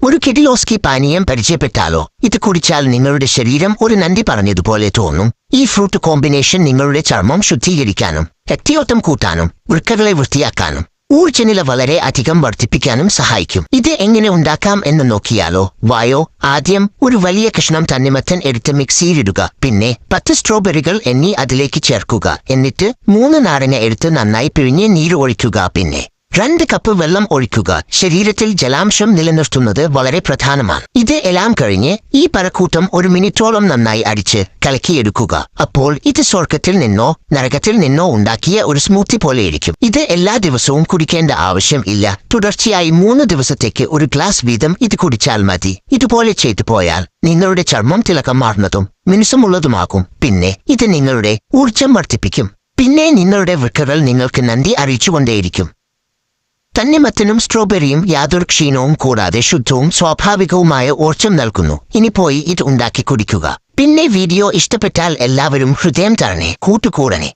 ഒരു കിഡിലോസ്കി പാനീയം പരിചയപ്പെട്ടാലോ? ഇത് കുടിച്ചാൽ നിങ്ങളുടെ ശരീരം ഒരു നന്ദി പറഞ്ഞതുപോലെ തോന്നും. ഈ ഫ്രൂട്ട് കോമ്പിനേഷൻ നിങ്ങളുടെ ചർമ്മം ശുദ്ധീകരിക്കാനും രക്തയോട്ടം കൂട്ടാനും വൃക്കകളെ വൃത്തിയാക്കാനും ഊർജ്ജനില വളരെ അധികം വർദ്ധിപ്പിക്കാനും സഹായിക്കും. ഇത് എങ്ങനെ ഉണ്ടാക്കാം എന്ന് നോക്കിയാലോ? വായോ, ആദ്യം ഒരു വലിയ കഷ്ണം തണ്ണിമത്തൻ എടുത്ത് മിക്സിയിലിടുക. പിന്നെ 10 സ്ട്രോബെറികൾ എണ്ണി അതിലേക്ക് ചേർക്കുക. എന്നിട്ട് 3 നാരങ്ങ എടുത്ത് നന്നായി പിഴിഞ്ഞ് നീര് ഒഴിക്കുക. പിന്നെ 2 കപ്പ് വെള്ളം ഒഴിക്കുക. ശരീരത്തിൽ ജലാംശം നിലനിർത്തുന്നത് വളരെ പ്രധാനമാണ്. ഇത് എല്ലാം കഴിഞ്ഞ് ഈ പരക്കൂട്ടം 1 മിനിറ്റോളം നന്നായി അടിച്ച് കലക്കിയെടുക്കുക. അപ്പോൾ ഇത് സ്വർഗത്തിൽ നിന്നോ നരകത്തിൽ നിന്നോ ഉണ്ടാക്കിയ ഒരു സ്മൂത്തി പോലെയിരിക്കും. ഇത് എല്ലാ ദിവസവും കുടിക്കേണ്ട ആവശ്യം ഇല്ല. തുടർച്ചയായി 3 ദിവസത്തേക്ക് 1 ഗ്ലാസ് വീതം ഇത് കുടിച്ചാൽ മതി. ഇതുപോലെ ചെയ്തു പോയാൽ നിങ്ങളുടെ ചർമ്മം തിളക്കം മാറുന്നതും മിനുസമുള്ളതുമാകും. പിന്നെ ഇത് നിങ്ങളുടെ ഊർജ്ജം വർദ്ധിപ്പിക്കും. പിന്നെ നിങ്ങളുടെ വൃക്കകൾ നിങ്ങൾക്ക് നന്ദി അറിയിച്ചുകൊണ്ടേയിരിക്കും. തണ്ണിമത്തനും സ്ട്രോബെറിയും യാതൊരു ക്ഷീണവും കൂടാതെ ശുദ്ധവും സ്വാഭാവികവുമായ ഊർജ്ജം നൽകുന്നു. ഇനി പോയി ഇത് ഉണ്ടാക്കി കുടിക്കുക. പിന്നെ വീഡിയോ ഇഷ്ടപ്പെട്ടാൽ എല്ലാവരും ഹൃദയം തരണേ, കൂട്ടുകൂടണേ.